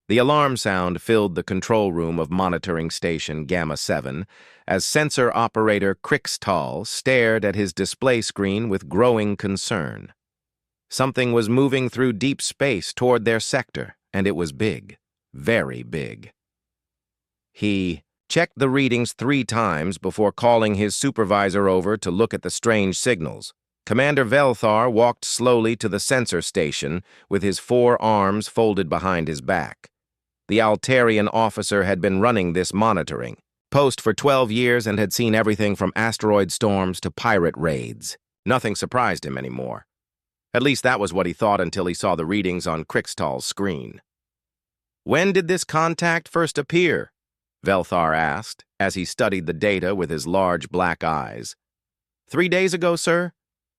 The alarm sound filled the control room of monitoring station Gamma 7 as sensor operator Crixtal stared at his display screen with growing concern. Something was moving through deep space toward their sector, and it was big, very big. He checked the readings 3 times before calling his supervisor over to look at the strange signals. Commander Velthar walked slowly to the sensor station with his 4 arms folded behind his back. The Altarian officer had been running this monitoring post for 12 years and had seen everything from asteroid storms to pirate raids. Nothing surprised him anymore. At least that was what he thought until he saw the readings on Crixtal's screen. "When did this contact first appear?" Velthar asked, as he studied the data with his large black eyes. "3 days ago, sir,"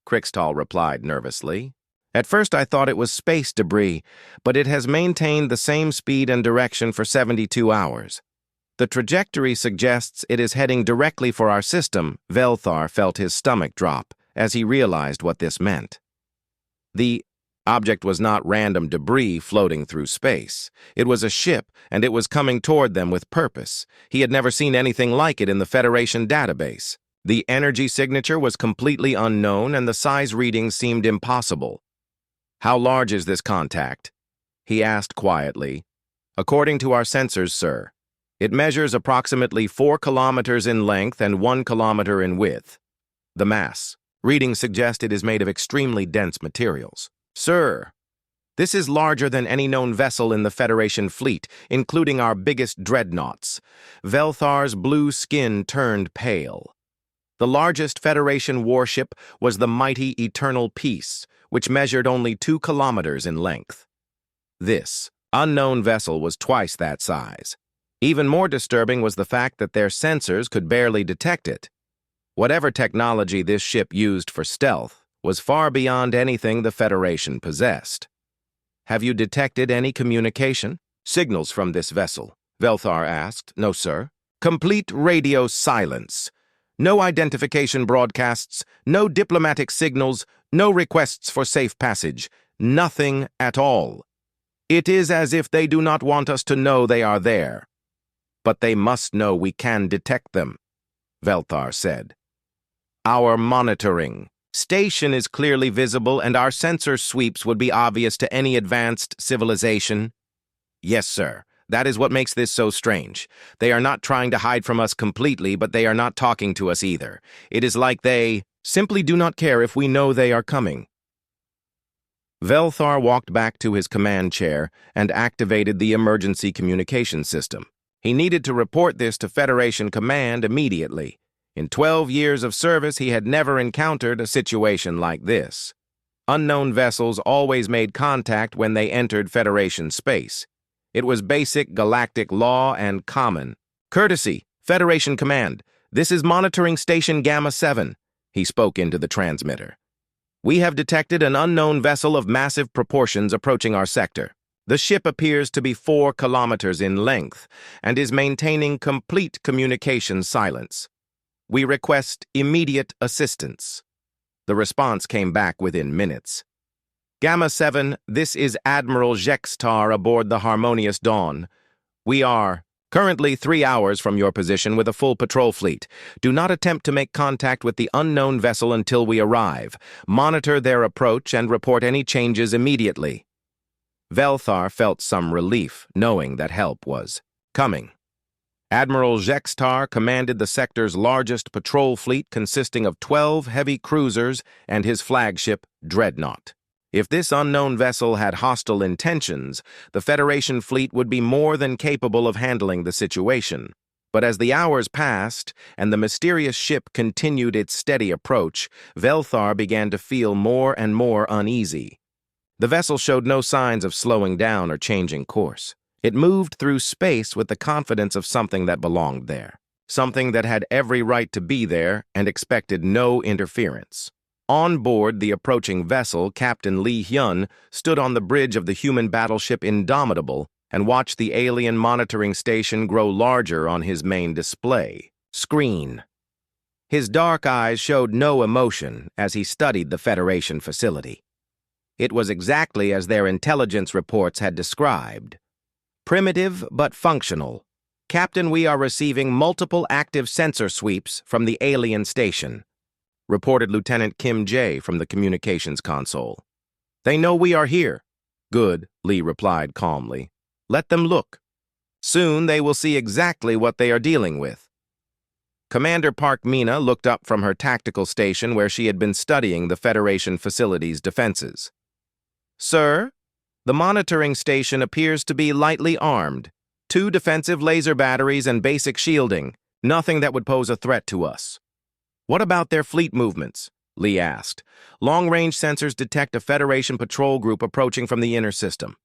Crixtal replied nervously. "At first I thought it was space debris, but it has maintained the same speed and direction for 72 hours. The trajectory suggests it is heading directly for our system." Velthar felt his stomach drop as he realized what this meant. The object was not random debris floating through space. It was a ship, and it was coming toward them with purpose. He had never seen anything like it in the Federation database. The energy signature was completely unknown, and the size readings seemed impossible. "How large is this contact?" he asked quietly. "According to our sensors, sir, it measures approximately 4 kilometers in length and 1 kilometer in width. The mass. Readings suggest it is made of extremely dense materials." "Sir, this is larger than any known vessel in the Federation fleet, including our biggest dreadnoughts." Velthar's blue skin turned pale. The largest Federation warship was the mighty Eternal Peace, which measured only 2 kilometers in length. This unknown vessel was twice that size. Even more disturbing was the fact that their sensors could barely detect it. Whatever technology this ship used for stealth was far beyond anything the Federation possessed. "Have you detected any communication signals from this vessel?" Velthar asked. "No, sir." "Complete radio silence. No identification broadcasts, no diplomatic signals, no requests for safe passage. Nothing at all. It is as if they do not want us to know they are there. But they must know we can detect them," Velthar said. "Our monitoring station is clearly visible, and our sensor sweeps would be obvious to any advanced civilization." "Yes, sir. That is what makes this so strange. They are not trying to hide from us completely, but they are not talking to us either. It is like they simply do not care if we know they are coming." Velthar walked back to his command chair and activated the emergency communication system. He needed to report this to Federation Command immediately. In 12 years of service, he had never encountered a situation like this. Unknown vessels always made contact when they entered Federation space. It was basic galactic law and common courtesy. "Federation Command, this is Monitoring Station Gamma 7, he spoke into the transmitter. "We have detected an unknown vessel of massive proportions approaching our sector. The ship appears to be 4 kilometers in length and is maintaining complete communication silence. We request immediate assistance." The response came back within minutes. "Gamma 7, this is Admiral Jextar aboard the Harmonious Dawn. We are currently 3 hours from your position with a full patrol fleet. Do not attempt to make contact with the unknown vessel until we arrive. Monitor their approach and report any changes immediately." Velthar felt some relief, knowing that help was coming. Admiral Jextar commanded the sector's largest patrol fleet consisting of 12 heavy cruisers and his flagship, Dreadnought. If this unknown vessel had hostile intentions, the Federation fleet would be more than capable of handling the situation. But as the hours passed and the mysterious ship continued its steady approach, Velthar began to feel more and more uneasy. The vessel showed no signs of slowing down or changing course. It moved through space with the confidence of something that belonged there, something that had every right to be there and expected no interference. On board the approaching vessel, Captain Lee Hyun stood on the bridge of the human battleship Indomitable and watched the alien monitoring station grow larger on his main display screen. His dark eyes showed no emotion as he studied the Federation facility. It was exactly as their intelligence reports had described. Primitive but functional. Captain, we are receiving multiple active sensor sweeps from the alien station, reported Lieutenant Kim J. from the communications console. They know we are here. Good, Lee replied calmly. Let them look. Soon they will see exactly what they are dealing with. Commander Park Mina looked up from her tactical station where she had been studying the Federation facility's defenses. Sir, the monitoring station appears to be lightly armed. 2 defensive laser batteries and basic shielding. Nothing that would pose a threat to us. What about their fleet movements? Lee asked. Long-range sensors detect a Federation patrol group approaching from the inner system.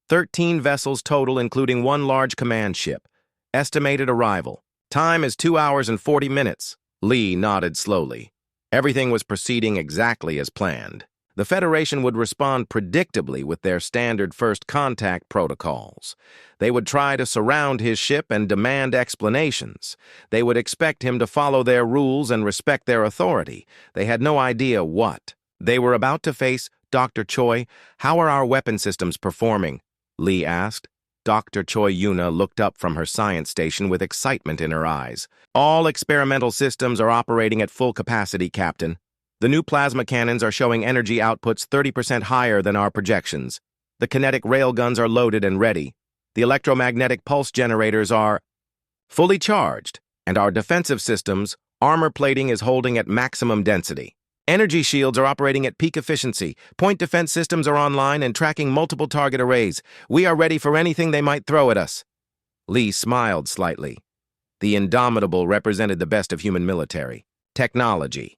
13 vessels total, including 1 large command ship. Estimated arrival. Time is 2 hours and 40 minutes. Lee nodded slowly. Everything was proceeding exactly as planned. The Federation would respond predictably with their standard first contact protocols. They would try to surround his ship and demand explanations. They would expect him to follow their rules and respect their authority. They had no idea what. They were about to face Dr. Choi. How are our weapon systems performing? Lee asked. Dr. Choi Yuna looked up from her science station with excitement in her eyes. All experimental systems are operating at full capacity, Captain. The new plasma cannons are showing energy outputs 30% higher than our projections. The kinetic railguns are loaded and ready. The electromagnetic pulse generators are fully charged, and our defensive systems, armor plating is holding at maximum density. Energy shields are operating at peak efficiency. Point defense systems are online and tracking multiple target arrays. We are ready for anything they might throw at us. Lee smiled slightly. The Indomitable represented the best of human military technology.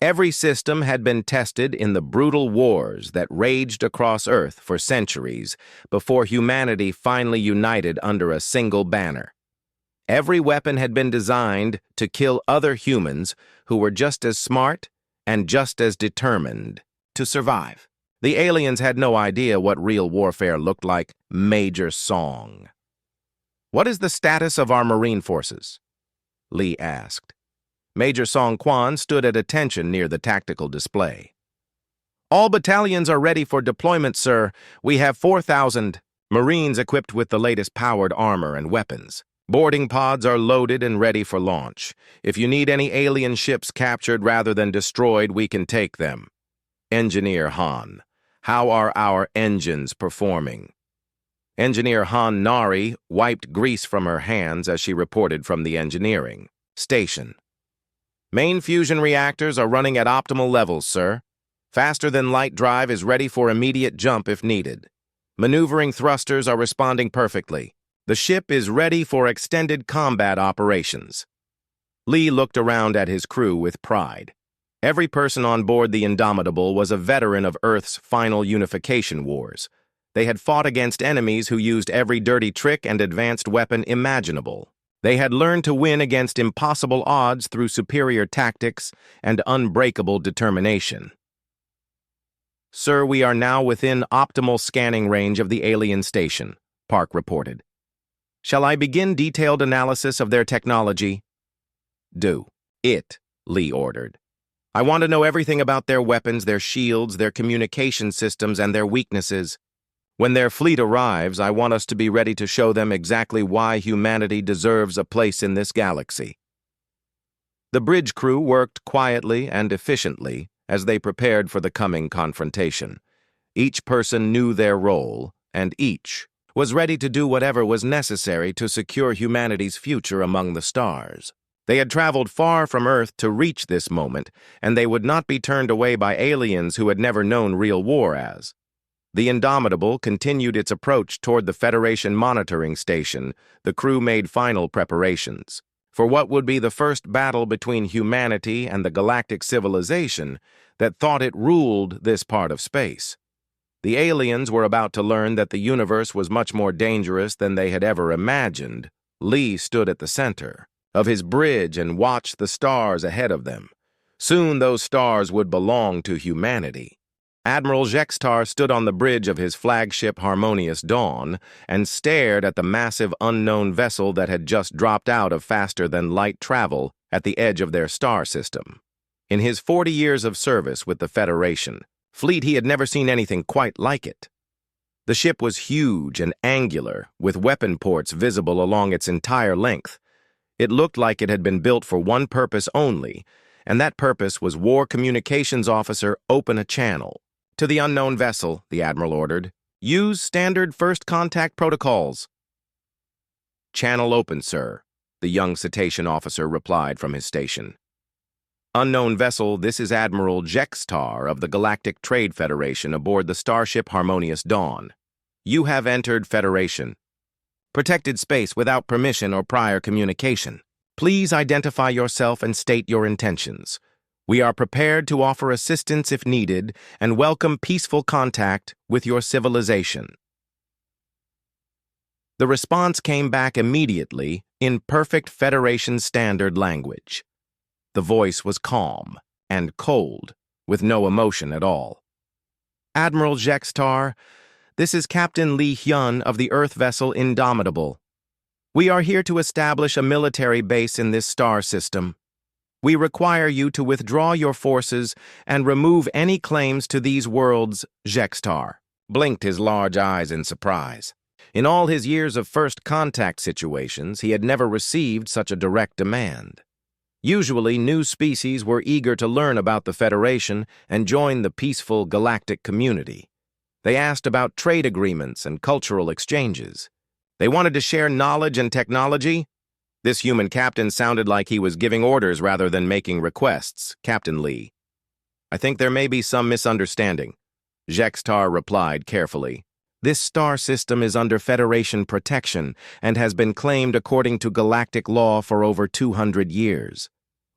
Every system had been tested in the brutal wars that raged across Earth for centuries before humanity finally united under a single banner. Every weapon had been designed to kill other humans who were just as smart and just as determined to survive. The aliens had no idea what real warfare looked like. Major Song. What is the status of our Marine forces? Lee asked. Major Song Quan stood at attention near the tactical display. All battalions are ready for deployment, sir. We have 4,000 Marines equipped with the latest powered armor and weapons. Boarding pods are loaded and ready for launch. If you need any alien ships captured rather than destroyed, we can take them. Engineer Han. How are our engines performing? Engineer Han Nari wiped grease from her hands as she reported from the engineering station. Main fusion reactors are running at optimal levels, sir. Faster-than-light drive is ready for immediate jump if needed. Maneuvering thrusters are responding perfectly. The ship is ready for extended combat operations. Lee looked around at his crew with pride. Every person on board the Indomitable was a veteran of Earth's final unification wars. They had fought against enemies who used every dirty trick and advanced weapon imaginable. They had learned to win against impossible odds through superior tactics and unbreakable determination. Sir, we are now within optimal scanning range of the alien station, Park reported. Shall I begin detailed analysis of their technology? Do it, Lee ordered. I want to know everything about their weapons, their shields, their communication systems, and their weaknesses. When their fleet arrives, I want us to be ready to show them exactly why humanity deserves a place in this galaxy. The bridge crew worked quietly and efficiently as they prepared for the coming confrontation. Each person knew their role, and each was ready to do whatever was necessary to secure humanity's future among the stars. They had traveled far from Earth to reach this moment, and they would not be turned away by aliens who had never known real war as. The Indomitable continued its approach toward the Federation monitoring station. The crew made final preparations for what would be the first battle between humanity and the galactic civilization that thought it ruled this part of space. The aliens were about to learn that the universe was much more dangerous than they had ever imagined. Lee stood at the center of his bridge and watched the stars ahead of them. Soon those stars would belong to humanity. Admiral Jextar stood on the bridge of his flagship Harmonious Dawn and stared at the massive unknown vessel that had just dropped out of faster-than-light travel at the edge of their star system. In his 40 years of service with the Federation fleet, he had never seen anything quite like it. The ship was huge and angular, with weapon ports visible along its entire length. It looked like it had been built for one purpose only, and that purpose was War Communications Officer open a channel. To the unknown vessel, the Admiral ordered, use standard first contact protocols. Channel open, sir, the young cetacean officer replied from his station. Unknown vessel, this is Admiral Jextar of the Galactic Trade Federation aboard the starship Harmonious Dawn. You have entered Federation. Protected space without permission or prior communication. Please identify yourself and state your intentions. We are prepared to offer assistance if needed and welcome peaceful contact with your civilization. The response came back immediately in perfect Federation standard language. The voice was calm and cold, with no emotion at all. Admiral Jextar, this is Captain Lee Hyun of the Earth vessel Indomitable. We are here to establish a military base in this star system. We require you to withdraw your forces and remove any claims to these worlds, Jextar blinked his large eyes in surprise. In all his years of first contact situations, he had never received such a direct demand. Usually, new species were eager to learn about the Federation and join the peaceful galactic community. They asked about trade agreements and cultural exchanges. They wanted to share knowledge and technology. This human captain sounded like he was giving orders rather than making requests, Captain Lee. I think there may be some misunderstanding, Jextar replied carefully. This star system is under Federation protection and has been claimed according to galactic law for over 200 years.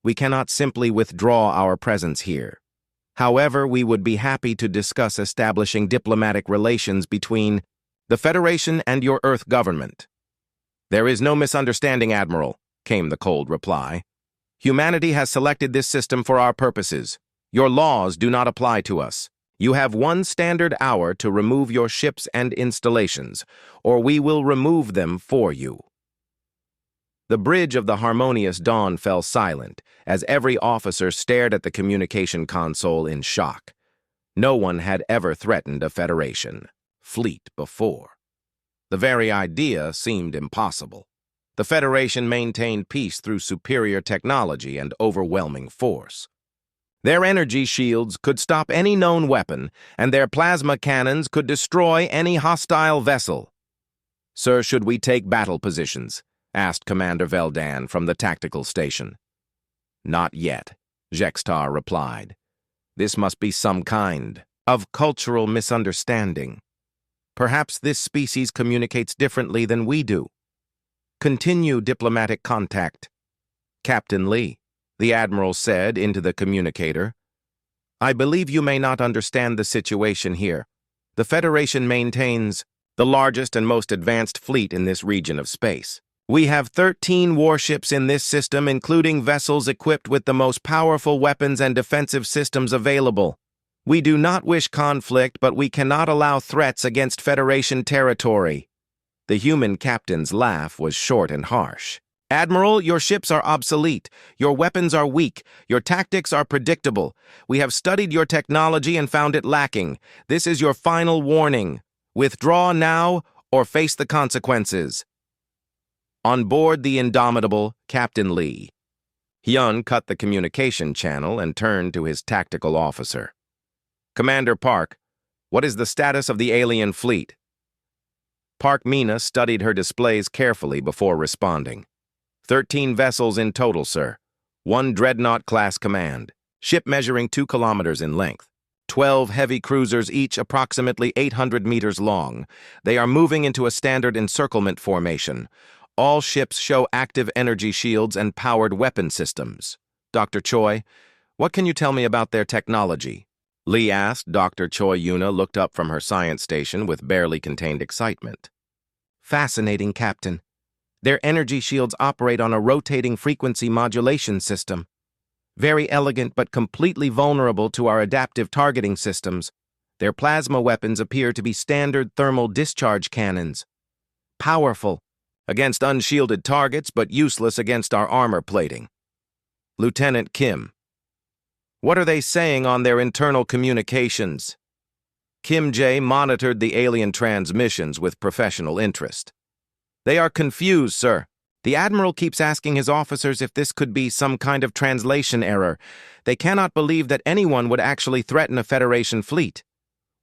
We cannot simply withdraw our presence here. However, we would be happy to discuss establishing diplomatic relations between the Federation and your Earth government. There is no misunderstanding, Admiral, came the cold reply. Humanity has selected this system for our purposes. Your laws do not apply to us. You have 1 standard hour to remove your ships and installations, or we will remove them for you. The bridge of the Harmonious Dawn fell silent as every officer stared at the communication console in shock. No one had ever threatened a Federation fleet before. The very idea seemed impossible. The Federation maintained peace through superior technology and overwhelming force. Their energy shields could stop any known weapon, and their plasma cannons could destroy any hostile vessel. Sir, should we take battle positions? Asked Commander Veldan from the tactical station. Not yet, Jextar replied. This must be some kind of cultural misunderstanding. Perhaps this species communicates differently than we do. Continue diplomatic contact. Captain Lee, the Admiral said into the communicator. I believe you may not understand the situation here. The Federation maintains the largest and most advanced fleet in this region of space. We have 13 warships in this system, including vessels equipped with the most powerful weapons and defensive systems available. We do not wish conflict, but we cannot allow threats against Federation territory. The human captain's laugh was short and harsh. Admiral, your ships are obsolete. Your weapons are weak. Your tactics are predictable. We have studied your technology and found it lacking. This is your final warning. Withdraw now or face the consequences. On board the Indomitable, Captain Lee. Hyun cut the communication channel and turned to his tactical officer. Commander Park, what is the status of the alien fleet? Park Mina studied her displays carefully before responding. 13 vessels in total, sir. 1 Dreadnought-class command. Ship measuring 2 kilometers in length. 12 heavy cruisers, each approximately 800 meters long. They are moving into a standard encirclement formation. All ships show active energy shields and powered weapon systems. Dr. Choi, what can you tell me about their technology? Lee asked. Dr. Choi Yuna looked up from her science station with barely contained excitement. Fascinating, Captain. Their energy shields operate on a rotating frequency modulation system. Very elegant but completely vulnerable to our adaptive targeting systems. Their plasma weapons appear to be standard thermal discharge cannons. Powerful against unshielded targets, but useless against our armor plating. Lieutenant Kim, what are they saying on their internal communications? Kim Jae monitored the alien transmissions with professional interest. They are confused, sir. The Admiral keeps asking his officers if this could be some kind of translation error. They cannot believe that anyone would actually threaten a Federation fleet.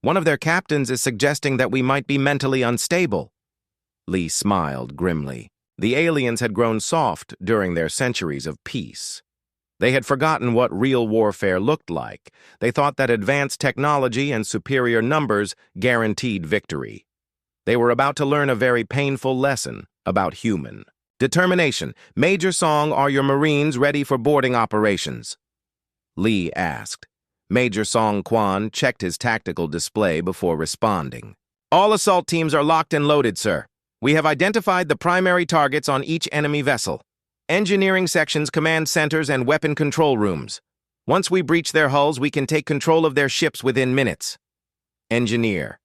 One of their captains is suggesting that we might be mentally unstable. Lee smiled grimly. The aliens had grown soft during their centuries of peace. They had forgotten what real warfare looked like. They thought that advanced technology and superior numbers guaranteed victory. They were about to learn a very painful lesson about human determination. Major Song, are your Marines ready for boarding operations? Lee asked. Major Song Quan checked his tactical display before responding. All assault teams are locked and loaded, sir. We have identified the primary targets on each enemy vessel. Engineering sections, command centers, and weapon control rooms. Once we breach their hulls, we can take control of their ships within minutes. Engineer.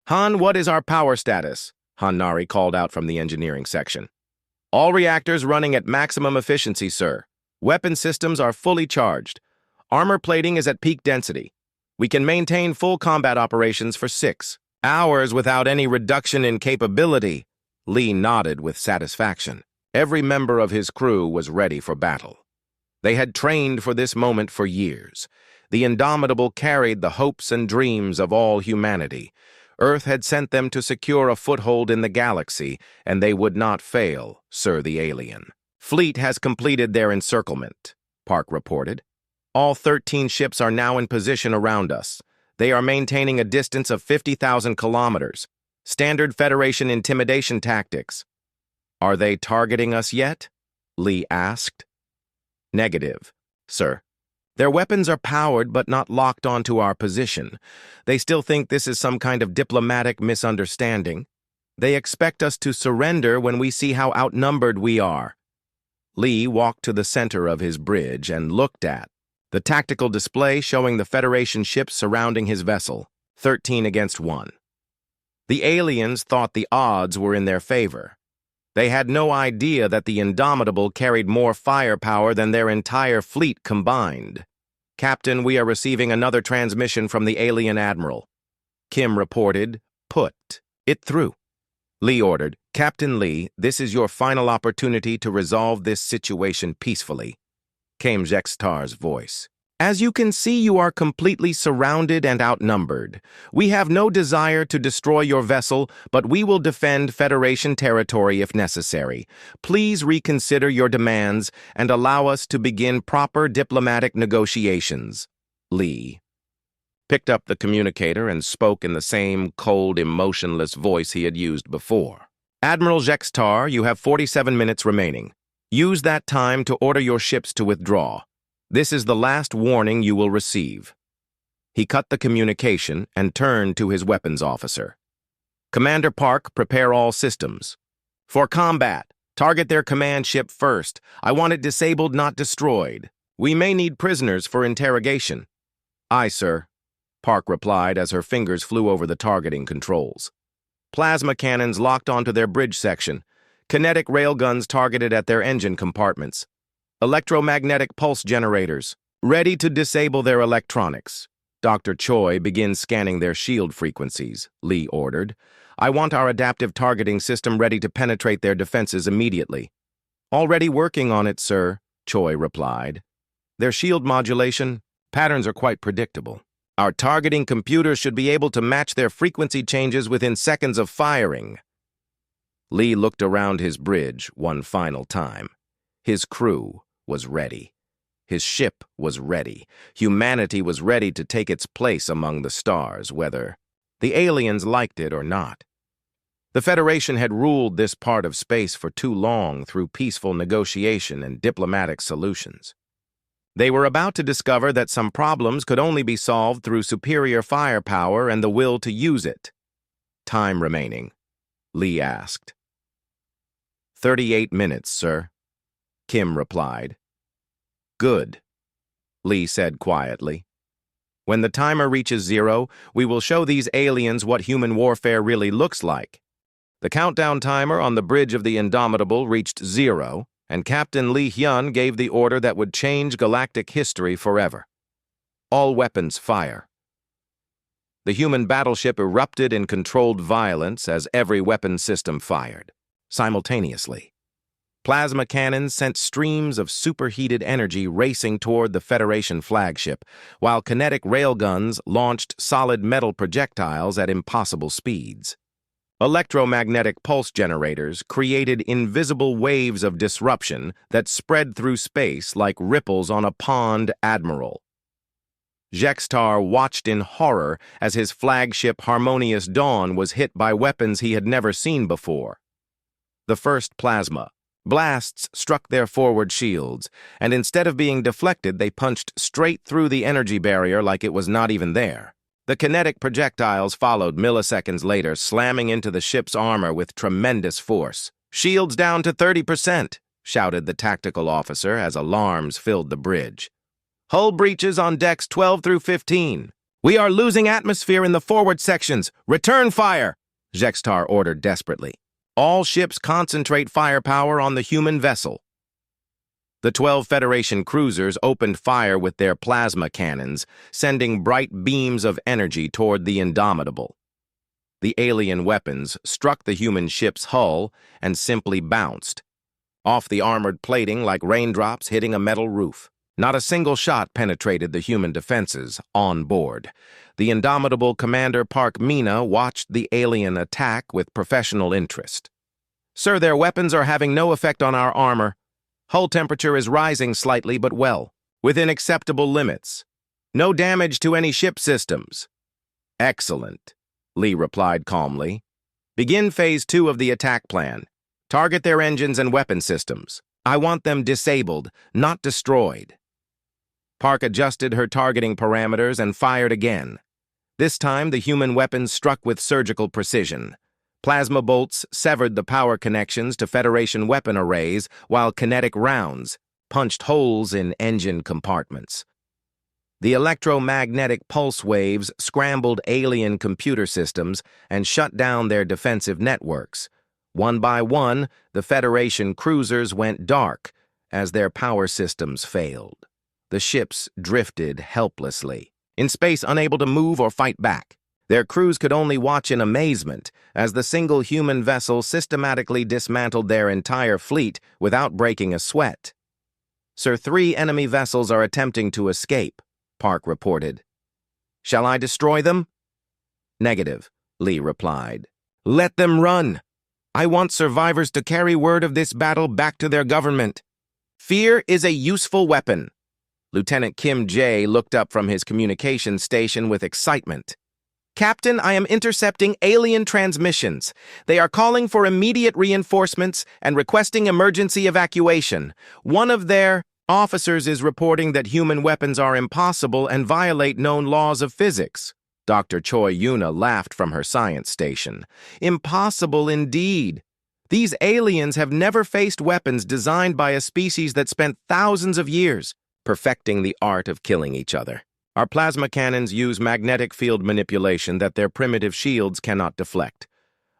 Han, what is our power status? Hanari called out from the engineering section. All reactors running at maximum efficiency, sir. Weapon systems are fully charged. Armor plating is at peak density. We can maintain full combat operations for 6 hours without any reduction in capability. Lee nodded with satisfaction. Every member of his crew was ready for battle. They had trained for this moment for years. The Indomitable carried the hopes and dreams of all humanity. Earth had sent them to secure a foothold in the galaxy, and they would not fail, Sir the Alien. Fleet has completed their encirclement, Park reported. All 13 ships are now in position around us. They are maintaining a distance of 50,000 kilometers. Standard Federation intimidation tactics. Are they targeting us yet? Lee asked. Negative, sir. Their weapons are powered but not locked onto our position. They still think this is some kind of diplomatic misunderstanding. They expect us to surrender when we see how outnumbered we are. Lee walked to the center of his bridge and looked at the tactical display showing the Federation ships surrounding his vessel, 13 against 1. The aliens thought the odds were in their favor. They had no idea that the Indomitable carried more firepower than their entire fleet combined. Captain, we are receiving another transmission from the alien admiral. Kim reported, put it through. Lee ordered, Captain Lee, this is your final opportunity to resolve this situation peacefully. Came Jextar's voice. As you can see, you are completely surrounded and outnumbered. We have no desire to destroy your vessel, but we will defend Federation territory if necessary. Please reconsider your demands and allow us to begin proper diplomatic negotiations. Lee picked up the communicator and spoke in the same cold, emotionless voice he had used before. Admiral Jextar, you have 47 minutes remaining. Use that time to order your ships to withdraw. This is the last warning you will receive. He cut the communication and turned to his weapons officer. Commander Park, prepare all systems. For combat, target their command ship first. I want it disabled, not destroyed. We may need prisoners for interrogation. Aye, sir, Park replied as her fingers flew over the targeting controls. Plasma cannons locked onto their bridge section. Kinetic railguns targeted at their engine compartments. Electromagnetic pulse generators, ready to disable their electronics. Dr. Choi begins scanning their shield frequencies, Lee ordered. I want our adaptive targeting system ready to penetrate their defenses immediately. Already working on it, sir, Choi replied. Their shield modulation patterns are quite predictable. Our targeting computer should be able to match their frequency changes within seconds of firing. Lee looked around his bridge one final time. His crew was ready. His ship was ready. Humanity was ready to take its place among the stars, whether the aliens liked it or not. The Federation had ruled this part of space for too long through peaceful negotiation and diplomatic solutions. They were about to discover that some problems could only be solved through superior firepower and the will to use it. Time remaining, Lee asked. 38 minutes, sir, Kim replied. Good, Lee said quietly. When the timer reaches 0, we will show these aliens what human warfare really looks like. The countdown timer on the bridge of the Indomitable reached 0, and Captain Lee Hyun gave the order that would change galactic history forever. All weapons fire. The human battleship erupted in controlled violence as every weapon system fired, simultaneously. Plasma cannons sent streams of superheated energy racing toward the Federation flagship, while kinetic railguns launched solid metal projectiles at impossible speeds. Electromagnetic pulse generators created invisible waves of disruption that spread through space like ripples on a pond admiral. Jextar watched in horror as his flagship Harmonious Dawn was hit by weapons he had never seen before. The first plasma blasts struck their forward shields, and instead of being deflected, they punched straight through the energy barrier like it was not even there. The kinetic projectiles followed milliseconds later, slamming into the ship's armor with tremendous force. "Shields down to 30%, shouted the tactical officer as alarms filled the bridge. "Hull breaches on decks 12 through 15. We are losing atmosphere in the forward sections. Return fire!" Jextar ordered desperately. "All ships concentrate firepower on the human vessel." The 12 Federation cruisers opened fire with their plasma cannons, sending bright beams of energy toward the Indomitable. The alien weapons struck the human ship's hull and simply bounced off the armored plating like raindrops hitting a metal roof. Not a single shot penetrated the human defenses on board. The Indomitable Commander Park Mina watched the alien attack with professional interest. "Sir, their weapons are having no effect on our armor. Hull temperature is rising slightly, but well, within acceptable limits. No damage to any ship systems." "Excellent," Lee replied calmly. "Begin Phase 2 of the attack plan. Target their engines and weapon systems. I want them disabled, not destroyed." Park adjusted her targeting parameters and fired again. This time, the human weapons struck with surgical precision. Plasma bolts severed the power connections to Federation weapon arrays, while kinetic rounds punched holes in engine compartments. The electromagnetic pulse waves scrambled alien computer systems and shut down their defensive networks. One by one, the Federation cruisers went dark as their power systems failed. The ships drifted helplessly, in space unable to move or fight back. Their crews could only watch in amazement as the single human vessel systematically dismantled their entire fleet without breaking a sweat. "Sir, 3 enemy vessels are attempting to escape," Park reported. "Shall I destroy them?" "Negative," Lee replied. "Let them run. I want survivors to carry word of this battle back to their government. Fear is a useful weapon." Lieutenant Kim J. looked up from his communications station with excitement. "Captain, I am intercepting alien transmissions. They are calling for immediate reinforcements and requesting emergency evacuation. One of their officers is reporting that human weapons are impossible and violate known laws of physics." Dr. Choi Yuna laughed from her science station. "Impossible indeed. These aliens have never faced weapons designed by a species that spent thousands of years perfecting the art of killing each other. Our plasma cannons use magnetic field manipulation that their primitive shields cannot deflect.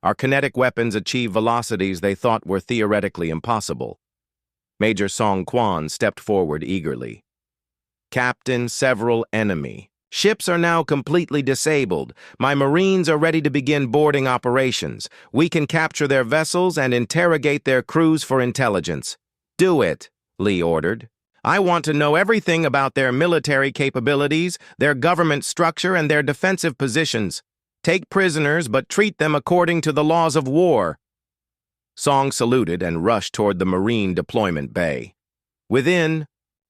Our kinetic weapons achieve velocities they thought were theoretically impossible." Major Song Quan stepped forward eagerly. "Captain, several enemy ships are now completely disabled. My Marines are ready to begin boarding operations. We can capture their vessels and interrogate their crews for intelligence." "Do it," Lee ordered. "I want to know everything about their military capabilities, their government structure, and their defensive positions. Take prisoners, but treat them according to the laws of war." Song saluted and rushed toward the Marine deployment bay. Within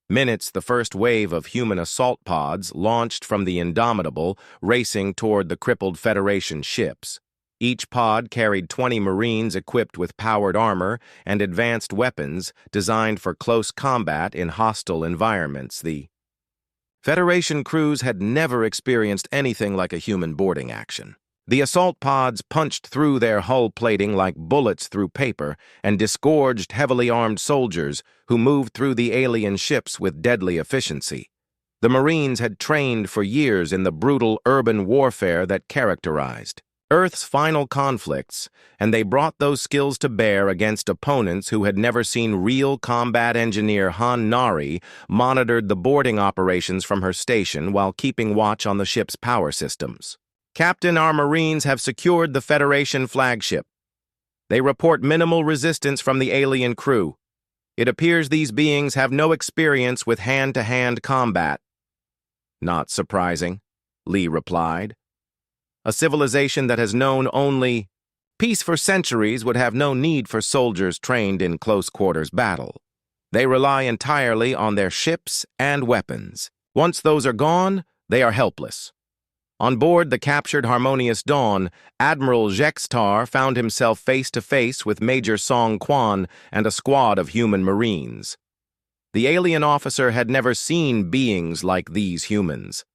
minutes, the first wave of human assault pods launched from the Indomitable, racing toward the crippled Federation ships. Each pod carried 20 Marines equipped with powered armor and advanced weapons designed for close combat in hostile environments. The Federation crews had never experienced anything like a human boarding action. The assault pods punched through their hull plating like bullets through paper and disgorged heavily armed soldiers who moved through the alien ships with deadly efficiency. The Marines had trained for years in the brutal urban warfare that characterized Earth's final conflicts, and they brought those skills to bear against opponents who had never seen real combat engineer Han Nari monitored the boarding operations from her station while keeping watch on the ship's power systems. Captain, our Marines have secured the Federation flagship. They report minimal resistance from the alien crew. It appears these beings have no experience with hand-to-hand combat. Not surprising, Lee replied. A civilization that has known only peace for centuries would have no need for soldiers trained in close-quarters battle. They rely entirely on their ships and weapons. Once those are gone, they are helpless. On board the captured Harmonious Dawn, Admiral Jextar found himself face-to-face with Major Song Quan and a squad of human Marines. The alien officer had never seen beings like these humans.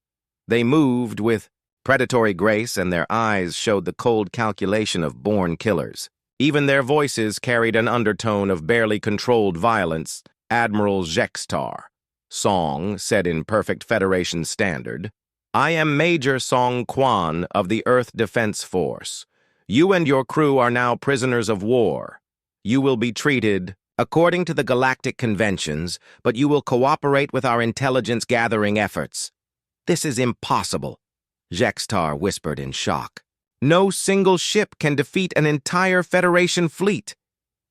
They moved with predatory grace, and their eyes showed the cold calculation of born killers. Even their voices carried an undertone of barely controlled violence. Admiral Jextar, Song said in perfect Federation standard, "I am Major Song Quan of the Earth Defense Force. You and your crew are now prisoners of war. You will be treated according to the galactic conventions, but you will cooperate with our intelligence-gathering efforts." "This is impossible," Jextar whispered in shock. "No single ship can defeat an entire Federation fleet.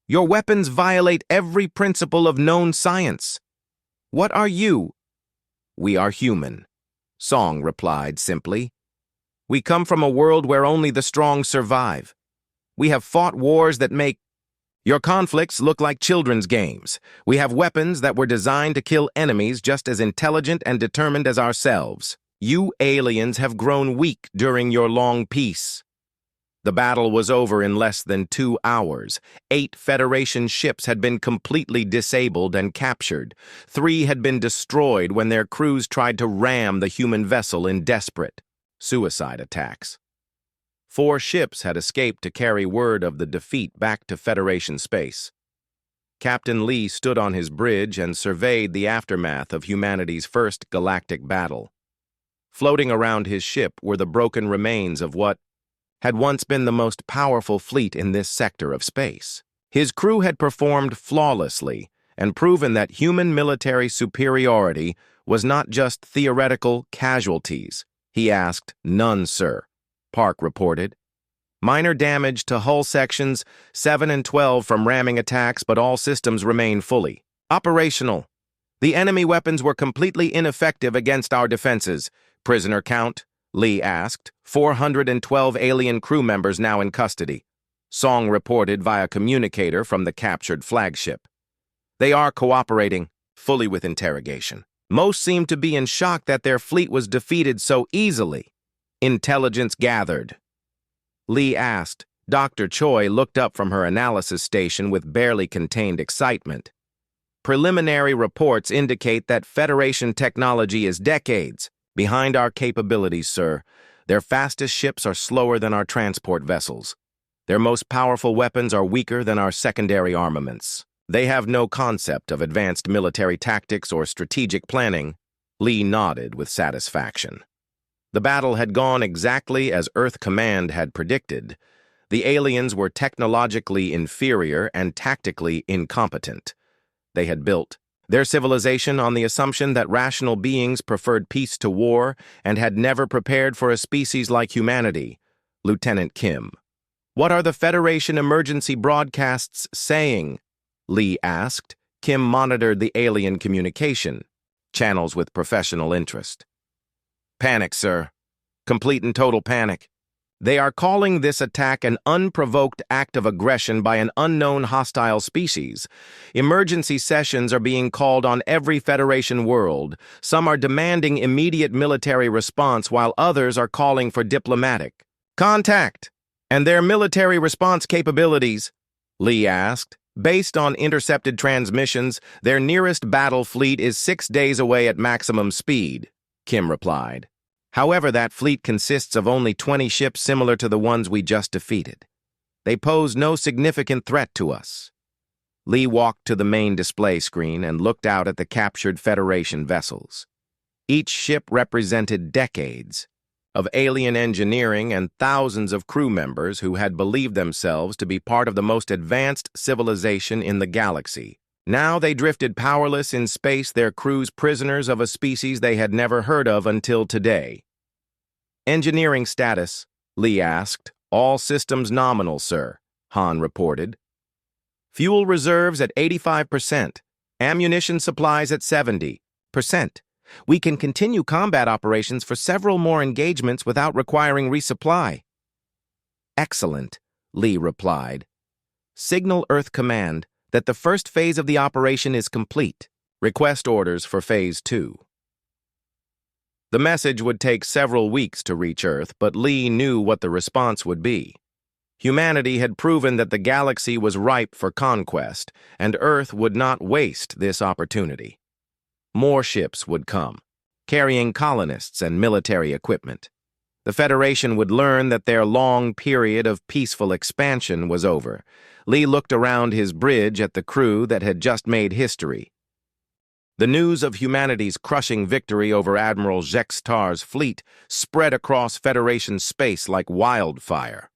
Your weapons violate every principle of known science. What are you?" "We are human," Song replied simply. "We come from a world where only the strong survive. We have fought wars that make your conflicts look like children's games. We have weapons that were designed to kill enemies just as intelligent and determined as ourselves. You aliens have grown weak during your long peace." The battle was over in less than 2 hours. 8 Federation ships had been completely disabled and captured. 3 had been destroyed when their crews tried to ram the human vessel in desperate suicide attacks. 4 ships had escaped to carry word of the defeat back to Federation space. Captain Lee stood on his bridge and surveyed the aftermath of humanity's first galactic battle. Floating around his ship were the broken remains of what had once been the most powerful fleet in this sector of space. His crew had performed flawlessly and proven that human military superiority was not just theoretical casualties. He asked. "None, sir," Park reported. "Minor damage to hull sections 7 and 12 from ramming attacks, but all systems remain fully operational. The enemy weapons were completely ineffective against our defenses." "Prisoner count?" Lee asked. 412 alien crew members now in custody," Song reported via communicator from the captured flagship. "They are cooperating fully with interrogation. Most seem to be in shock that their fleet was defeated so easily." "Intelligence gathered?" Lee asked. Dr. Choi looked up from her analysis station with barely contained excitement. "Preliminary reports indicate that Federation technology is decades behind our capabilities, sir. Their fastest ships are slower than our transport vessels. Their most powerful weapons are weaker than our secondary armaments. They have no concept of advanced military tactics or strategic planning." Lee nodded with satisfaction. The battle had gone exactly as Earth Command had predicted. The aliens were technologically inferior and tactically incompetent. They had built their civilization on the assumption that rational beings preferred peace to war and had never prepared for a species like humanity. "Lieutenant Kim, what are the Federation emergency broadcasts saying?" Lee asked. Kim monitored the alien communication channels with professional interest. "Panic, sir. Complete and total panic. They are calling this attack an unprovoked act of aggression by an unknown hostile species. Emergency sessions are being called on every Federation world. Some are demanding immediate military response, while others are calling for diplomatic contact and their military response capabilities," Lee asked. "Based on intercepted transmissions, their nearest battle fleet is 6 days away at maximum speed," Kim replied. "However, that fleet consists of only 20 ships similar to the ones we just defeated. They pose no significant threat to us." Lee walked to the main display screen and looked out at the captured Federation vessels. Each ship represented decades of alien engineering and thousands of crew members who had believed themselves to be part of the most advanced civilization in the galaxy. Now they drifted powerless in space, their crews prisoners of a species they had never heard of until today. Engineering status, Lee asked. All systems nominal, sir, Han reported. Fuel reserves at 85%. Ammunition supplies at 70%. We can continue combat operations for several more engagements without requiring resupply. Excellent, Lee replied. Signal Earth Command that the first phase of the operation is complete. Request orders for Phase 2. The message would take several weeks to reach Earth, but Lee knew what the response would be. Humanity had proven that the galaxy was ripe for conquest, and Earth would not waste this opportunity. More ships would come, carrying colonists and military equipment. The Federation would learn that their long period of peaceful expansion was over. Lee looked around his bridge at the crew that had just made history. The news of humanity's crushing victory over Admiral Jextar's fleet spread across Federation space like wildfire.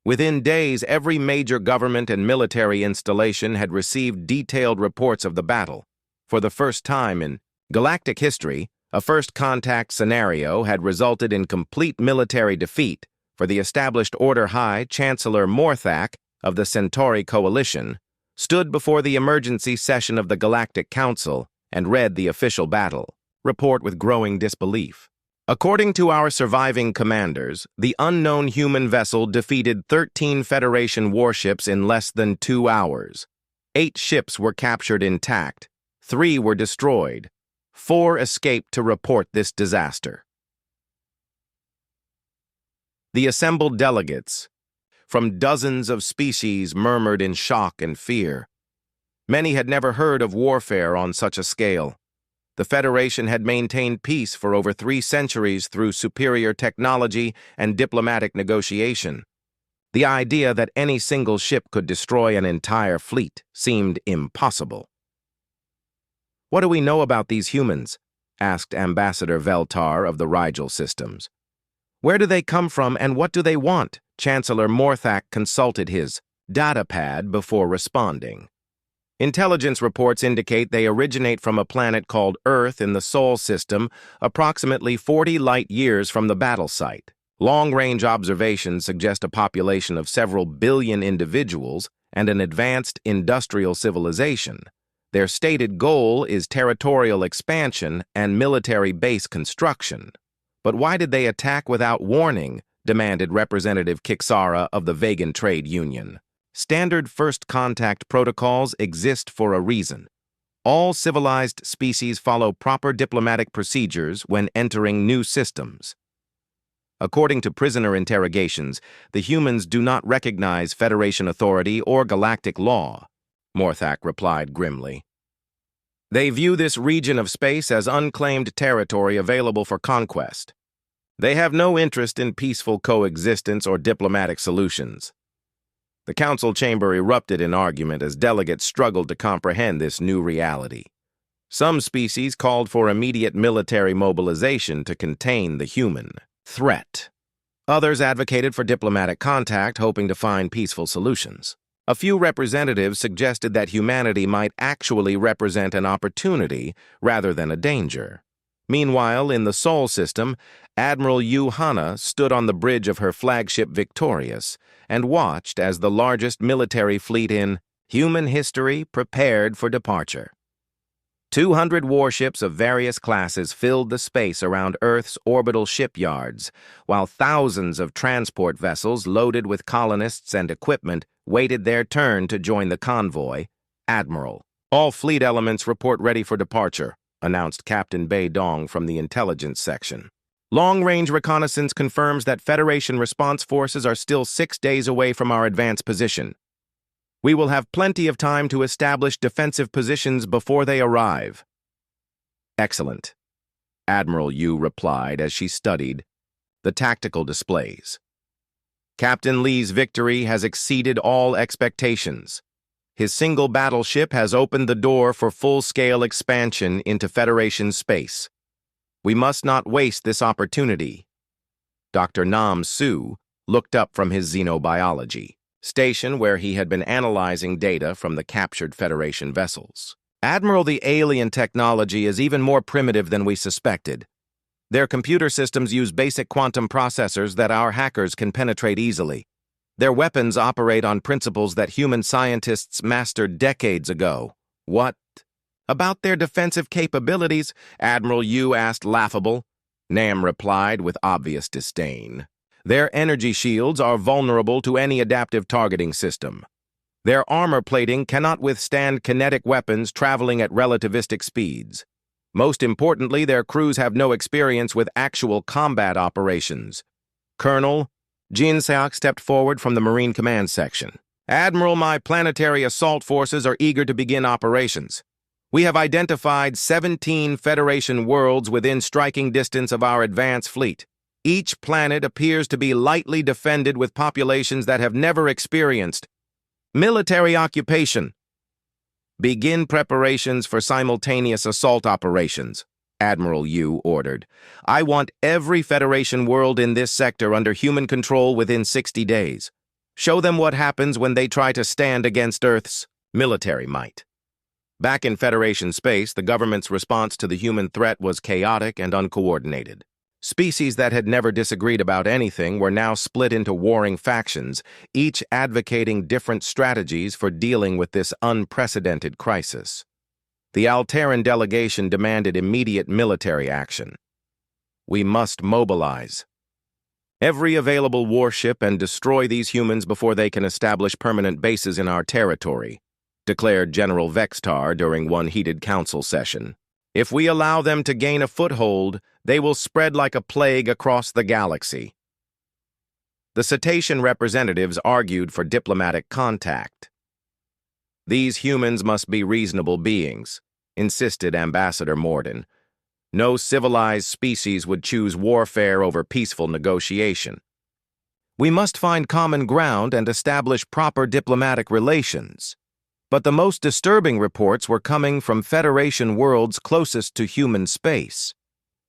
Within days, every major government and military installation had received detailed reports of the battle. For the first time in galactic history, a first contact scenario had resulted in complete military defeat for the established Order High Chancellor Morthak of the Centauri Coalition stood before the emergency session of the Galactic Council and read the official battle report with growing disbelief. According to our surviving commanders, the unknown human vessel defeated 13 Federation warships in less than 2 hours. 8 ships were captured intact, 3 were destroyed, 4 escaped to report this disaster. The assembled delegates from dozens of species murmured in shock and fear. Many had never heard of warfare on such a scale. The Federation had maintained peace for over 3 centuries through superior technology and diplomatic negotiation. The idea that any single ship could destroy an entire fleet seemed impossible. "What do we know about these humans?" asked Ambassador Veltar of the Rigel Systems. "Where do they come from and what do they want?" Chancellor Morthak consulted his datapad before responding. Intelligence reports indicate they originate from a planet called Earth in the Sol system, approximately 40 light-years from the battle site. Long-range observations suggest a population of several billion individuals and an advanced industrial civilization. Their stated goal is territorial expansion and military base construction. But why did they attack without warning? Demanded Representative Kixara of the Vegan Trade Union. Standard first contact protocols exist for a reason. All civilized species follow proper diplomatic procedures when entering new systems. According to prisoner interrogations, the humans do not recognize Federation authority or galactic law, Morthak replied grimly. They view this region of space as unclaimed territory available for conquest. They have no interest in peaceful coexistence or diplomatic solutions. The council chamber erupted in argument as delegates struggled to comprehend this new reality. Some species called for immediate military mobilization to contain the human threat. Others advocated for diplomatic contact, hoping to find peaceful solutions. A few representatives suggested that humanity might actually represent an opportunity rather than a danger. Meanwhile, in the Sol system, Admiral Yu Hana stood on the bridge of her flagship Victorious and watched as the largest military fleet in human history prepared for departure. 200 warships of various classes filled the space around Earth's orbital shipyards, while thousands of transport vessels loaded with colonists and equipment waited their turn to join the convoy. Admiral, all fleet elements report ready for departure, announced Captain Bei Dong from the intelligence section. Long-range reconnaissance confirms that Federation response forces are still 6 days away from our advanced position. We will have plenty of time to establish defensive positions before they arrive. Excellent, Admiral Yu replied as she studied the tactical displays. Captain Lee's victory has exceeded all expectations. His single battleship has opened the door for full-scale expansion into Federation space. We must not waste this opportunity. Dr. Nam Su looked up from his xenobiology station where he had been analyzing data from the captured Federation vessels. Admiral, the alien technology is even more primitive than we suspected. Their computer systems use basic quantum processors that our hackers can penetrate easily. Their weapons operate on principles that human scientists mastered decades ago. What about their defensive capabilities? Admiral Yu asked, laughable. Nam replied with obvious disdain. Their energy shields are vulnerable to any adaptive targeting system. Their armor plating cannot withstand kinetic weapons traveling at relativistic speeds. Most importantly, their crews have no experience with actual combat operations. Colonel Jin Seok stepped forward from the Marine Command section. Admiral, my planetary assault forces are eager to begin operations. We have identified 17 Federation worlds within striking distance of our advance fleet. Each planet appears to be lightly defended with populations that have never experienced military occupation. Begin preparations for simultaneous assault operations, Admiral Yu ordered. I want every Federation world in this sector under human control within 60 days. Show them what happens when they try to stand against Earth's military might. Back in Federation space, the government's response to the human threat was chaotic and uncoordinated. Species that had never disagreed about anything were now split into warring factions, each advocating different strategies for dealing with this unprecedented crisis. The Alteran delegation demanded immediate military action. We must mobilize every available warship and destroy these humans before they can establish permanent bases in our territory, declared General Vextar during one heated council session. If we allow them to gain a foothold, they will spread like a plague across the galaxy. The Cetacean representatives argued for diplomatic contact. These humans must be reasonable beings, insisted Ambassador Morden. No civilized species would choose warfare over peaceful negotiation. We must find common ground and establish proper diplomatic relations. But the most disturbing reports were coming from Federation worlds closest to human space.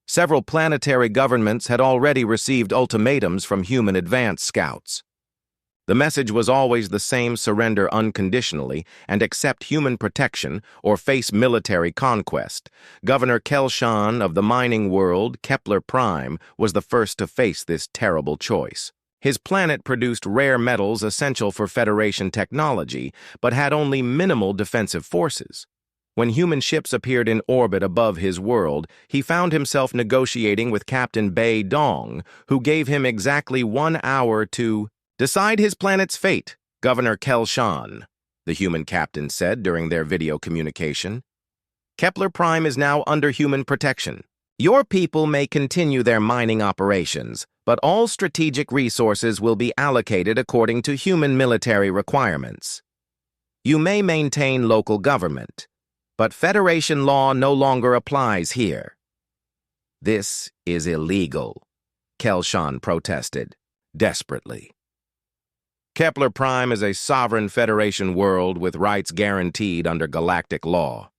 Several planetary governments had already received ultimatums from human advance scouts. The message was always the same: surrender unconditionally and accept human protection or face military conquest. Governor Kelshan of the mining world, Kepler Prime, was the first to face this terrible choice. His planet produced rare metals essential for Federation technology, but had only minimal defensive forces. When human ships appeared in orbit above his world, he found himself negotiating with Captain Bei Dong, who gave him exactly 1 hour to decide his planet's fate. Governor Kelshan, the human captain said during their video communication. Kepler Prime is now under human protection. Your people may continue their mining operations, but all strategic resources will be allocated according to human military requirements. You may maintain local government, but Federation law no longer applies here. This is illegal, Kelshan protested, desperately. Kepler Prime is a sovereign Federation world with rights guaranteed under galactic law.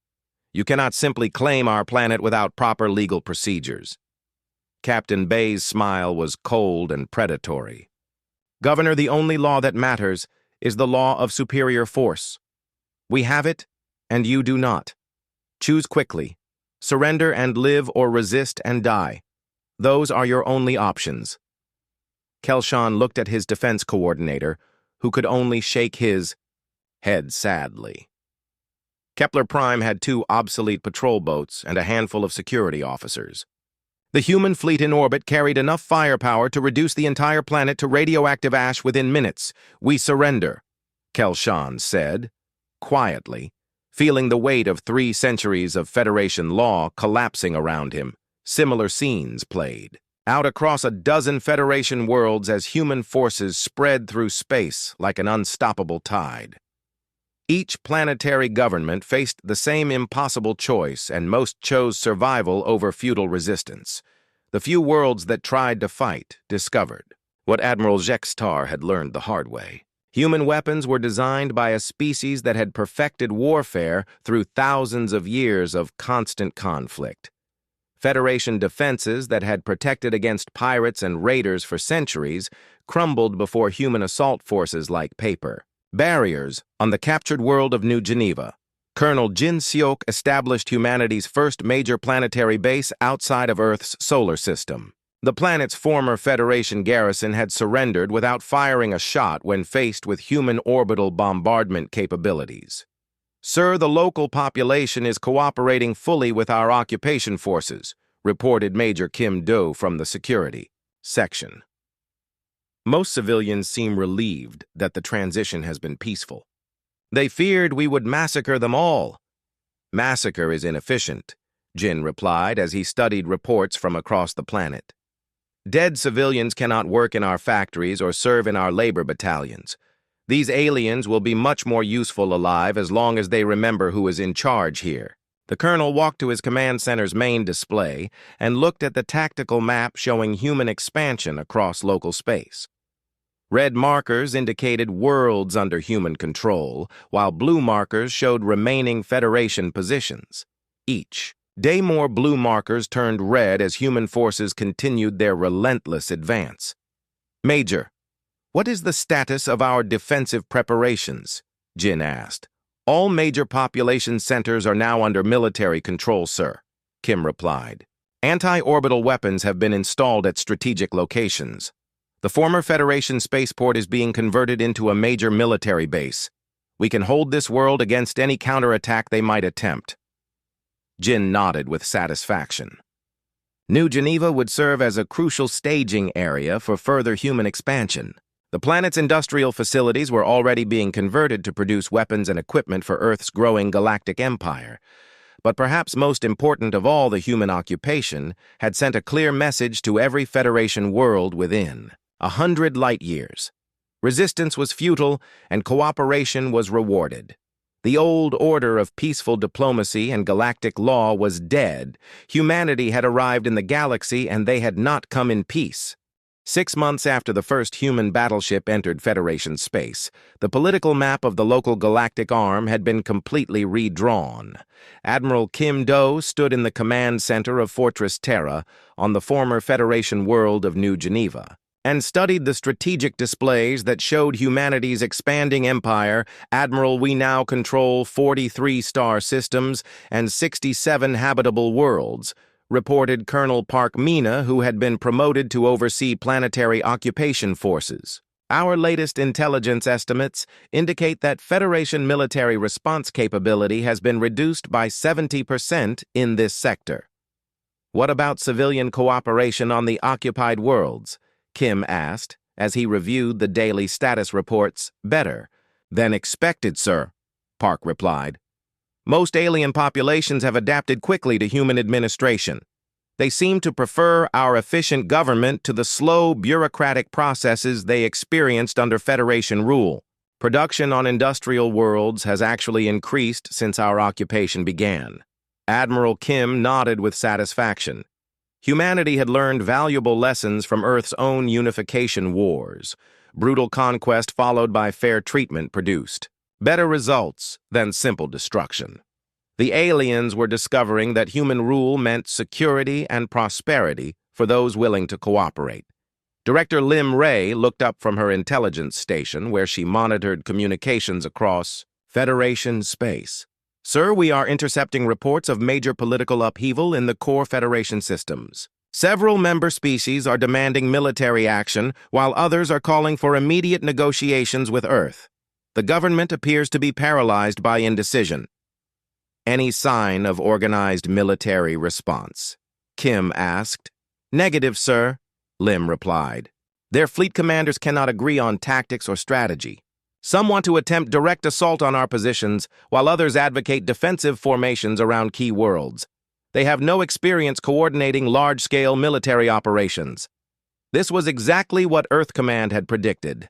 You cannot simply claim our planet without proper legal procedures. Captain Bay's smile was cold and predatory. Governor, the only law that matters is the law of superior force. We have it, and you do not. Choose quickly. Surrender and live, or resist and die. Those are your only options. Kelshan looked at his defense coordinator, who could only shake his head sadly. Kepler Prime had 2 obsolete patrol boats and a handful of security officers. The human fleet in orbit carried enough firepower to reduce the entire planet to radioactive ash within minutes. We surrender, Kelshan said, quietly, feeling the weight of 3 centuries of Federation law collapsing around him. Similar scenes played out across a dozen Federation worlds as human forces spread through space like an unstoppable tide. Each planetary government faced the same impossible choice, and most chose survival over futile resistance. The few worlds that tried to fight discovered what Admiral Vextar had learned the hard way. Human weapons were designed by a species that had perfected warfare through thousands of years of constant conflict. Federation defenses that had protected against pirates and raiders for centuries crumbled before human assault forces like paper. Barriers on the captured world of New Geneva, Colonel Jin Seok established humanity's first major planetary base outside of Earth's solar system. The planet's former Federation garrison had surrendered without firing a shot when faced with human orbital bombardment capabilities. "Sir, the local population is cooperating fully with our occupation forces," reported Major Kim Do from the security section. Most civilians seem relieved that the transition has been peaceful. "They feared we would massacre them all." "Massacre is inefficient," Jin replied as he studied reports from across the planet. "Dead civilians cannot work in our factories or serve in our labor battalions. These aliens will be much more useful alive as long as they remember who is in charge here." The colonel walked to his command center's main display and looked at the tactical map showing human expansion across local space. Red markers indicated worlds under human control, while blue markers showed remaining Federation positions. Each day, more blue markers turned red as human forces continued their relentless advance. "Major, what is the status of our defensive preparations?" Jin asked. "All major population centers are now under military control, sir," Kim replied. "Anti-orbital weapons have been installed at strategic locations. The former Federation spaceport is being converted into a major military base. We can hold this world against any counterattack they might attempt." Jin nodded with satisfaction. New Geneva would serve as a crucial staging area for further human expansion. The planet's industrial facilities were already being converted to produce weapons and equipment for Earth's growing galactic empire. But perhaps most important of all, the human occupation had sent a clear message to every Federation world within: 100 light years. Resistance was futile, and cooperation was rewarded. The old order of peaceful diplomacy and galactic law was dead. Humanity had arrived in the galaxy, and they had not come in peace. 6 months after the first human battleship entered Federation space, the political map of the local galactic arm had been completely redrawn. Admiral Kim Do stood in the command center of Fortress Terra on the former Federation world of New Geneva, and studied the strategic displays that showed humanity's expanding empire. "Admiral, we now control 43 star systems and 67 habitable worlds," reported Colonel Park Mina, who had been promoted to oversee planetary occupation forces. "Our latest intelligence estimates indicate that Federation military response capability has been reduced by 70% in this sector." "What about civilian cooperation on the occupied worlds?" Kim asked, as he reviewed the daily status reports. "Better than expected, sir," Park replied. "Most alien populations have adapted quickly to human administration. They seem to prefer our efficient government to the slow, bureaucratic processes they experienced under Federation rule. Production on industrial worlds has actually increased since our occupation began." Admiral Kim nodded with satisfaction. Humanity had learned valuable lessons from Earth's own unification wars. Brutal conquest followed by fair treatment produced better results than simple destruction. The aliens were discovering that human rule meant security and prosperity for those willing to cooperate. Director Lim Ray looked up from her intelligence station, where she monitored communications across Federation space. "Sir, we are intercepting reports of major political upheaval in the core Federation systems. Several member species are demanding military action, while others are calling for immediate negotiations with Earth. The government appears to be paralyzed by indecision." "Any sign of organized military response?" Kim asked. "Negative, sir," Lim replied. "Their fleet commanders cannot agree on tactics or strategy. Some want to attempt direct assault on our positions, while others advocate defensive formations around key worlds. They have no experience coordinating large-scale military operations." This was exactly what Earth Command had predicted.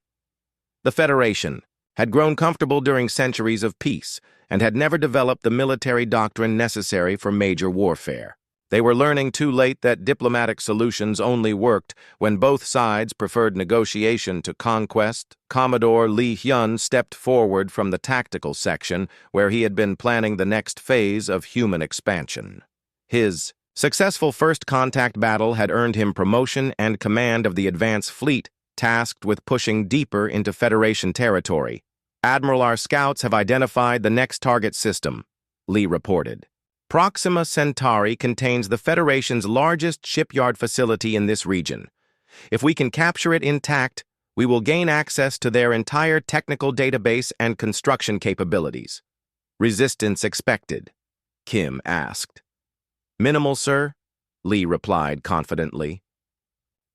The Federation had grown comfortable during centuries of peace and had never developed the military doctrine necessary for major warfare. They were learning too late that diplomatic solutions only worked when both sides preferred negotiation to conquest. Commodore Lee Hyun stepped forward from the tactical section, where he had been planning the next phase of human expansion. His successful first contact battle had earned him promotion and command of the advance fleet, tasked with pushing deeper into Federation territory. "Admiral, our scouts have identified the next target system," Lee reported. Proxima Centauri contains the Federation's largest shipyard facility in this region. If we can capture it intact, we will gain access to their entire technical database and construction capabilities. Resistance expected? Kim asked. Minimal, sir, Lee replied confidently.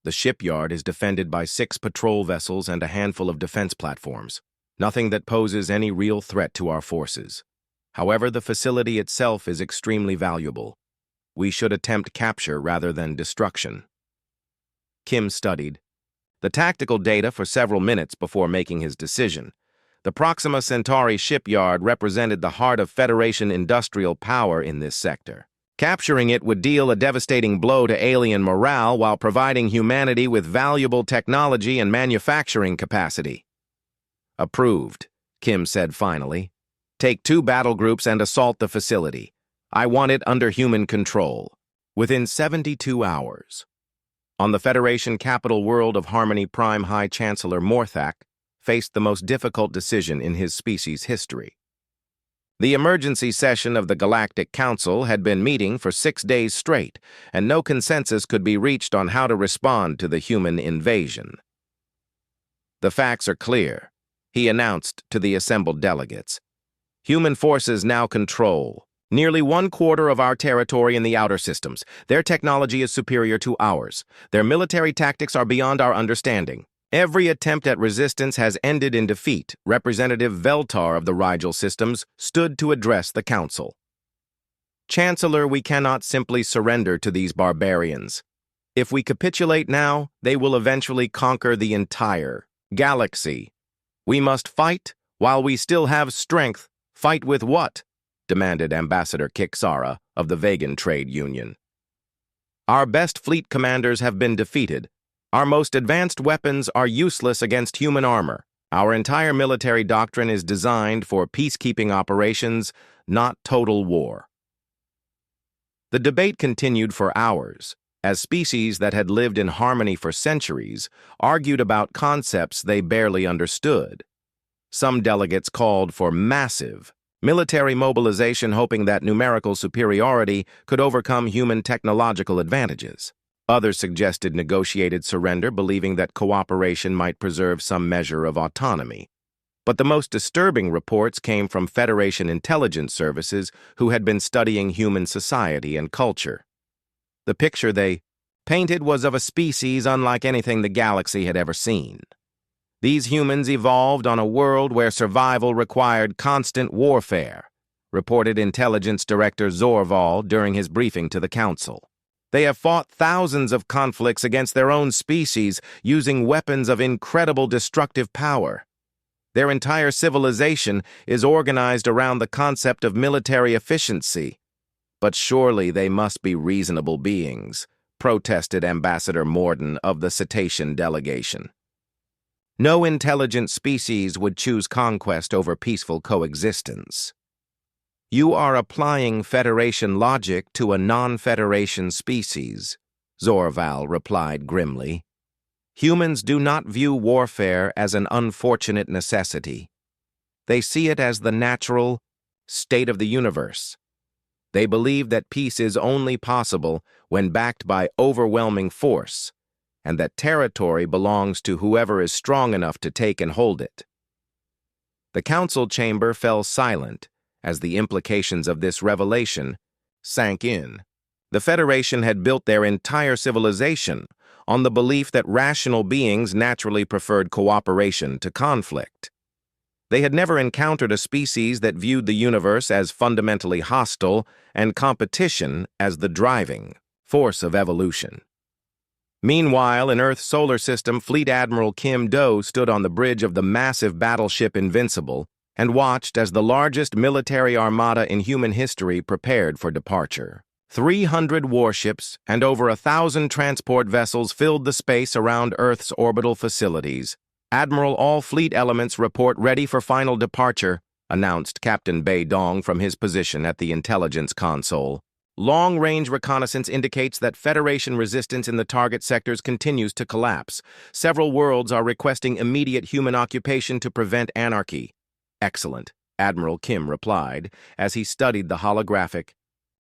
The shipyard is defended by 6 patrol vessels and a handful of defense platforms. Nothing that poses any real threat to our forces. However, the facility itself is extremely valuable. We should attempt capture rather than destruction. Kim studied the tactical data for several minutes before making his decision. The Proxima Centauri shipyard represented the heart of Federation industrial power in this sector. Capturing it would deal a devastating blow to alien morale while providing humanity with valuable technology and manufacturing capacity. Approved, Kim said finally. Take 2 battle groups and assault the facility. I want it under human control. Within 72 hours. On the Federation capital world of Harmony, Prime High Chancellor Morthak faced the most difficult decision in his species' history. The emergency session of the Galactic Council had been meeting for 6 days straight, and no consensus could be reached on how to respond to the human invasion. The facts are clear, he announced to the assembled delegates. Human forces now control nearly 1/4 of our territory in the outer systems. Their technology is superior to ours. Their military tactics are beyond our understanding. Every attempt at resistance has ended in defeat. Representative Veltar of the Rigel systems stood to address the council. Chancellor, we cannot simply surrender to these barbarians. If we capitulate now, they will eventually conquer the entire galaxy. We must fight while we still have strength. Fight with what? Demanded Ambassador Kiksara of the Vegan Trade Union. Our best fleet commanders have been defeated. Our most advanced weapons are useless against human armor. Our entire military doctrine is designed for peacekeeping operations, not total war. The debate continued for hours, as species that had lived in harmony for centuries argued about concepts they barely understood. Some delegates called for massive military mobilization, hoping that numerical superiority could overcome human technological advantages. Others suggested negotiated surrender, believing that cooperation might preserve some measure of autonomy. But the most disturbing reports came from Federation intelligence services who had been studying human society and culture. The picture they painted was of a species unlike anything the galaxy had ever seen. These humans evolved on a world where survival required constant warfare, reported Intelligence Director Zorval during his briefing to the Council. They have fought thousands of conflicts against their own species using weapons of incredible destructive power. Their entire civilization is organized around the concept of military efficiency. But surely they must be reasonable beings, protested Ambassador Morden of the Cetacean delegation. No intelligent species would choose conquest over peaceful coexistence. You are applying Federation logic to a non-Federation species, Zorval replied grimly. Humans do not view warfare as an unfortunate necessity. They see it as the natural state of the universe. They believe that peace is only possible when backed by overwhelming force, and that territory belongs to whoever is strong enough to take and hold it. The council chamber fell silent as the implications of this revelation sank in. The Federation had built their entire civilization on the belief that rational beings naturally preferred cooperation to conflict. They had never encountered a species that viewed the universe as fundamentally hostile and competition as the driving force of evolution. Meanwhile, in Earth's solar system, Fleet Admiral Kim Do stood on the bridge of the massive battleship Invincible and watched as the largest military armada in human history prepared for departure. 300 warships and over 1,000 transport vessels filled the space around Earth's orbital facilities. Admiral, all fleet elements report ready for final departure, announced Captain Bei Dong from his position at the intelligence console. Long-range reconnaissance indicates that Federation resistance in the target sectors continues to collapse. Several worlds are requesting immediate human occupation to prevent anarchy. Excellent. Admiral Kim replied as he studied the holographic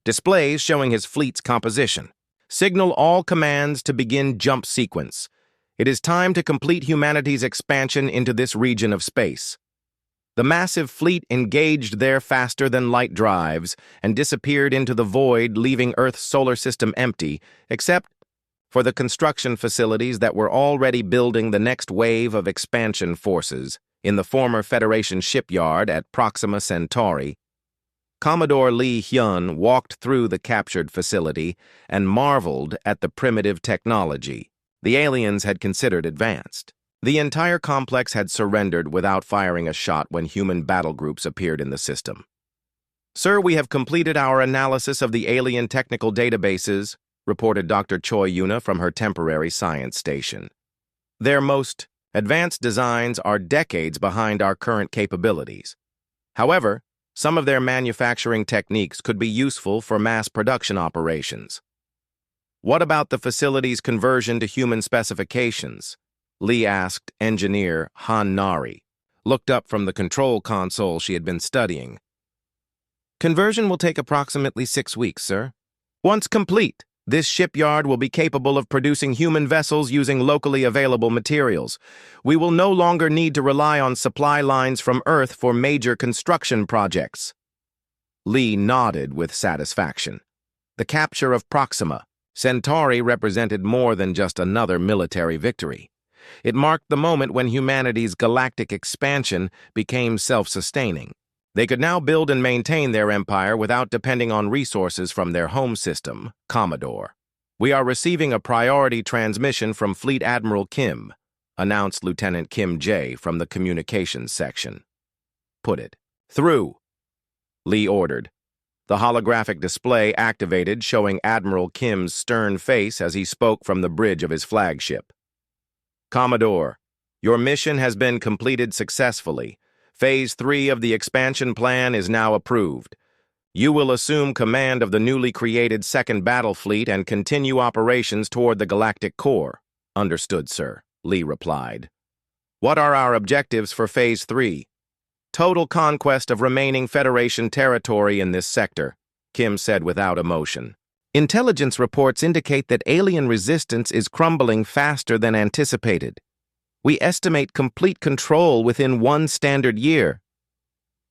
displays showing his fleet's composition. Signal all commands to begin jump sequence. It is time to complete humanity's expansion into this region of space. The massive fleet engaged there faster than light drives and disappeared into the void, leaving Earth's solar system empty, except for the construction facilities that were already building the next wave of expansion forces in the former Federation shipyard at Proxima Centauri. Commodore Lee Hyun walked through the captured facility and marveled at the primitive technology the aliens had considered advanced. The entire complex had surrendered without firing a shot when human battle groups appeared in the system. "Sir, we have completed our analysis of the alien technical databases," reported Dr. Choi Yuna from her temporary science station. "Their most advanced designs are decades behind our current capabilities. However, some of their manufacturing techniques could be useful for mass production operations." "What about the facility's conversion to human specifications?" Lee asked engineer Han Nari, looked up from the control console she had been studying. "Conversion will take approximately 6 weeks, sir. Once complete, this shipyard will be capable of producing human vessels using locally available materials. We will no longer need to rely on supply lines from Earth for major construction projects." Lee nodded with satisfaction. The capture of Proxima Centauri represented more than just another military victory. It marked the moment when humanity's galactic expansion became self-sustaining. They could now build and maintain their empire without depending on resources from their home system, Commodore. "We are receiving a priority transmission from Fleet Admiral Kim," announced Lieutenant Kim Jae from the communications section. "Put it through," Lee ordered. The holographic display activated, showing Admiral Kim's stern face as he spoke from the bridge of his flagship. "Commodore, your mission has been completed successfully. Phase 3 of the expansion plan is now approved. You will assume command of the newly created Second Battle Fleet and continue operations toward the Galactic Core." "Understood, sir," Lee replied. "What are our objectives for Phase 3? "Total conquest of remaining Federation territory in this sector," Kim said without emotion. "Intelligence reports indicate that alien resistance is crumbling faster than anticipated. We estimate complete control within 1 standard year."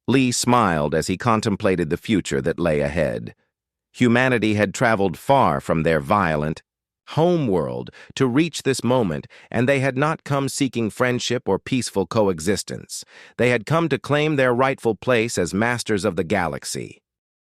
Lee smiled as he contemplated the future that lay ahead. Humanity had traveled far from their violent homeworld to reach this moment, and they had not come seeking friendship or peaceful coexistence. They had come to claim their rightful place as masters of the galaxy.